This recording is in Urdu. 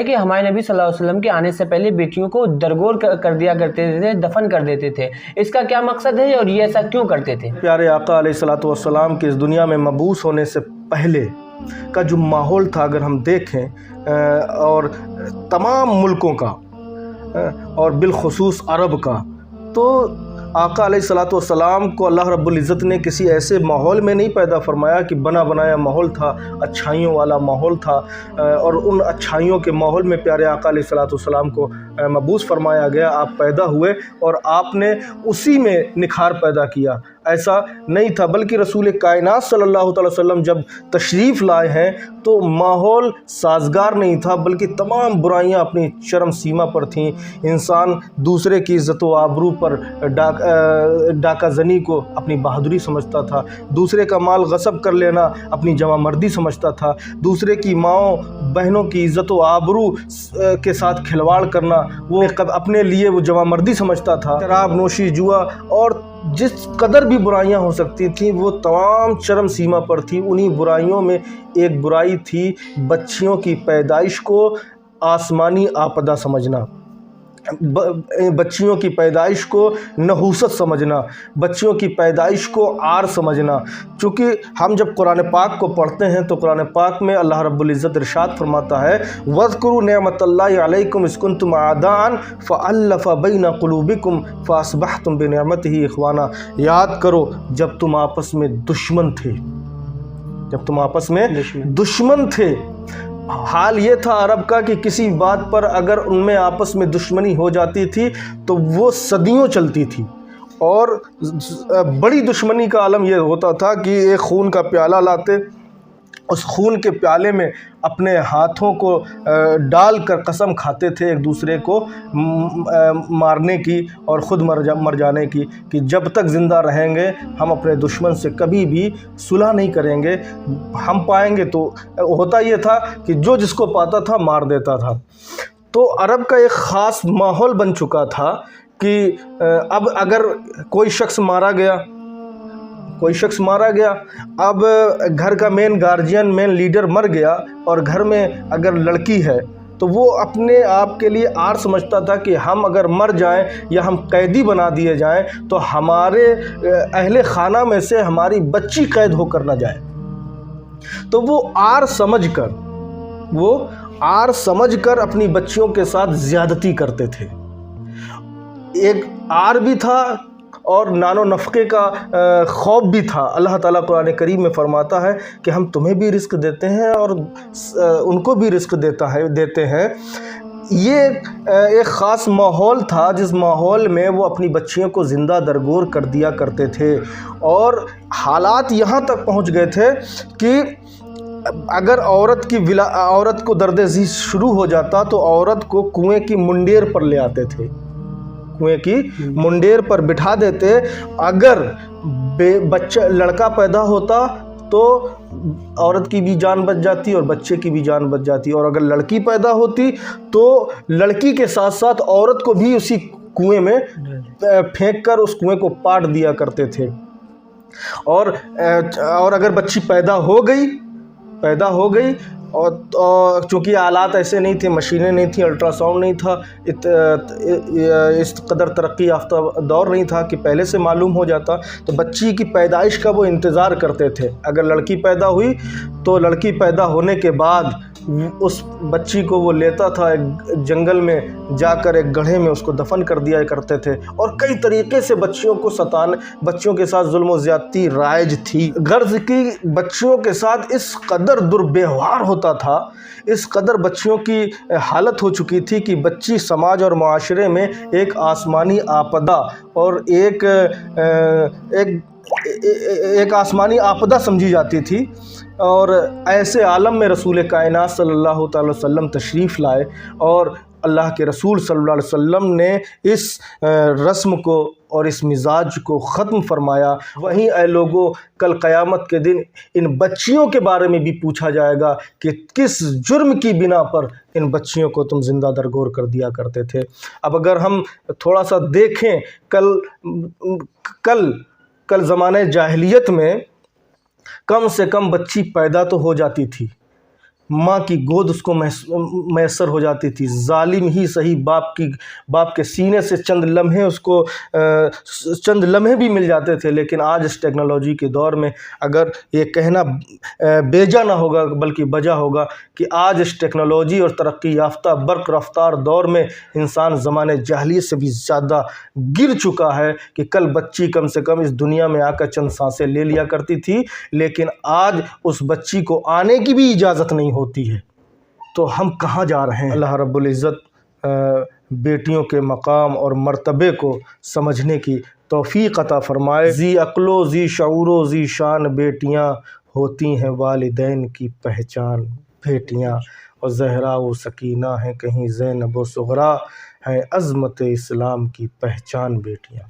ہے کہ ہمارے نبی صلی اللہ علیہ وسلم کے آنے سے پہلے بیٹیوں کو درگور کر دیا کرتے تھے، دفن کر دیتے تھے، اس کا کیا مقصد ہے اور یہ ایسا کیوں کرتے تھے؟ پیارے آقا علیہ الصلوۃ والسلام کے اس دنیا میں مبعوث ہونے سے پہلے کا جو ماحول تھا، اگر ہم دیکھیں اور تمام ملکوں کا اور بالخصوص عرب کا، تو آقا علیہ الصلوۃ والسلام کو اللہ رب العزت نے کسی ایسے ماحول میں نہیں پیدا فرمایا کہ بنا بنایا ماحول تھا، اچھائیوں والا ماحول تھا، اور ان اچھائیوں کے ماحول میں پیارے آقا علیہ الصلوۃ والسلام کو مبعوث فرمایا گیا۔ آپ پیدا ہوئے اور آپ نے اسی میں نکھار پیدا کیا، ایسا نہیں تھا، بلکہ رسول کائنات صلی اللہ تعالی وسلم جب تشریف لائے ہیں تو ماحول سازگار نہیں تھا، بلکہ تمام برائیاں اپنی چرم سیما پر تھیں۔ انسان دوسرے کی عزت و آبرو پر ڈاکہ زنی کو اپنی بہادری سمجھتا تھا، دوسرے کا مال غصب کر لینا اپنی جواں مردی سمجھتا تھا، دوسرے کی ماؤں بہنوں کی عزت و آبرو کے ساتھ کھلواڑ کرنا وہ اپنے لیے وہ جواں مردی سمجھتا تھا۔ شراب نوشی، جوا اور جس قدر بھی برائیاں ہو سکتی تھیں وہ تمام چرم سیما پر تھی۔ انہی برائیوں میں ایک برائی تھی بچیوں کی پیدائش کو آسمانی آپدہ سمجھنا، بچیوں کی پیدائش کو نحوست سمجھنا، بچیوں کی پیدائش کو عار سمجھنا۔ چونکہ ہم جب قرآن پاک کو پڑھتے ہیں تو قرآن پاک میں اللہ رب العزت ارشاد فرماتا ہے وَاذْكُرُوا نِعْمَةَ اللَّهِ عَلَيْكُمْ إِذْ كُنْتُمْ أَعْدَاءً فَأَلَّفَ بَيْنَ قُلُوبِكُمْ فَأَصْبَحْتُمْ بِنِعْمَتِهِ إِخْوَانًا۔ یاد کرو جب تم آپس میں دشمن تھے، جب تم آپس میں دشمن تھے۔ حال یہ تھا عرب کا کہ کسی بات پر اگر ان میں آپس میں دشمنی ہو جاتی تھی تو وہ صدیوں چلتی تھی، اور بڑی دشمنی کا عالم یہ ہوتا تھا کہ ایک خون کا پیالہ لاتے، اس خون کے پیالے میں اپنے ہاتھوں کو ڈال کر قسم کھاتے تھے ایک دوسرے کو مارنے کی اور خود مر جانے کی، کہ جب تک زندہ رہیں گے ہم اپنے دشمن سے کبھی بھی صلح نہیں کریں گے، ہم پائیں گے تو ہوتا یہ تھا کہ جو جس کو پاتا تھا مار دیتا تھا۔ تو عرب کا ایک خاص ماحول بن چکا تھا کہ اب اگر کوئی شخص مارا گیا، اب گھر کا مین گارجین، مین لیڈر مر گیا، اور گھر میں اگر لڑکی ہے تو وہ اپنے آپ کے لیے عار سمجھتا تھا کہ ہم اگر مر جائیں یا ہم قیدی بنا دیے جائیں تو ہمارے اہل خانہ میں سے ہماری بچی قید ہو کر نہ جائے۔ تو وہ عار سمجھ کر اپنی بچیوں کے ساتھ زیادتی کرتے تھے۔ ایک عار بھی تھا اور نان و نفقے کا خوف بھی تھا۔ اللہ تعالیٰ قرآن کریم میں فرماتا ہے کہ ہم تمہیں بھی رزق دیتے ہیں اور ان کو بھی رزق دیتے ہیں۔ یہ ایک خاص ماحول تھا جس ماحول میں وہ اپنی بچیوں کو زندہ درگور کر دیا کرتے تھے، اور حالات یہاں تک پہنچ گئے تھے کہ اگر عورت کو درد ذیل شروع ہو جاتا تو عورت کو کنویں کی منڈیر پر لے آتے تھے، کنویں کی منڈیر پر بٹھا دیتے۔ اگر لڑکا پیدا ہوتا تو عورت کی بھی جان بچ جاتی اور بچے کی بھی جان بچ جاتی، اور اگر لڑکی پیدا ہوتی تو لڑکی کے ساتھ ساتھ عورت کو بھی اسی کنویں میں پھینک کر اس کنویں کو پاٹ دیا کرتے تھے۔ اور اگر بچی پیدا ہو گئی اور چونکہ آلات ایسے نہیں تھے، مشینیں نہیں تھیں، الٹرا ساؤنڈ نہیں تھا، اس قدر ترقی یافتہ دور نہیں تھا کہ پہلے سے معلوم ہو جاتا، تو بچی کی پیدائش کا وہ انتظار کرتے تھے۔ اگر لڑکی پیدا ہوئی تو لڑکی پیدا ہونے کے بعد اس بچی کو وہ لیتا تھا، ایک جنگل میں جا کر ایک گڑھے میں اس کو دفن کر دیا کرتے تھے، اور کئی طریقے سے بچیوں کے ساتھ ظلم و زیادتی رائج تھی۔ غرض کی بچیوں کے ساتھ اس قدر دربیوہار ہوتا تھا، اس قدر بچیوں کی حالت ہو چکی تھی کہ بچی سماج اور معاشرے میں ایک آسمانی آپدہ اور ایک آسمانی آپدہ سمجھی جاتی تھی۔ اور ایسے عالم میں رسول کائنات صلی اللہ تعالی وسلم تشریف لائے، اور اللہ کے رسول صلی اللہ علیہ وسلم نے اس رسم کو اور اس مزاج کو ختم فرمایا۔ وہیں اے لوگوں، کل قیامت کے دن ان بچیوں کے بارے میں بھی پوچھا جائے گا کہ کس جرم کی بنا پر ان بچیوں کو تم زندہ درگور کر دیا کرتے تھے۔ اب اگر ہم تھوڑا سا دیکھیں، کل زمانہ جاہلیت میں کم سے کم بچی پیدا تو ہو جاتی تھی، ماں کی گود اس کو میسر ہو جاتی تھی، ظالم ہی صحیح باپ کے سینے سے چند لمحے بھی مل جاتے تھے۔ لیکن آج اس ٹیکنالوجی کے دور میں اگر یہ کہنا بیجا نہ ہوگا بلکہ بجا ہوگا کہ آج اس ٹیکنالوجی اور ترقی یافتہ برق رفتار دور میں انسان زمانے جاہلیت سے بھی زیادہ گر چکا ہے، کہ کل بچی کم سے کم اس دنیا میں آ کر چند سانسیں لے لیا کرتی تھی، لیکن آج اس بچی کو آنے کی بھی اجازت نہیں ہوتی ہے۔ تو ہم کہاں جا رہے ہیں؟ اللہ رب العزت بیٹیوں کے مقام اور مرتبے کو سمجھنے کی توفیق عطا فرمائے۔ ذی عقل و ذی شعور و ذی شان بیٹیاں ہوتی ہیں والدین کی پہچان، بیٹیاں اور زہرا و سکینہ ہیں کہیں زینب و سغرا ہیں عظمت اسلام کی پہچان بیٹیاں۔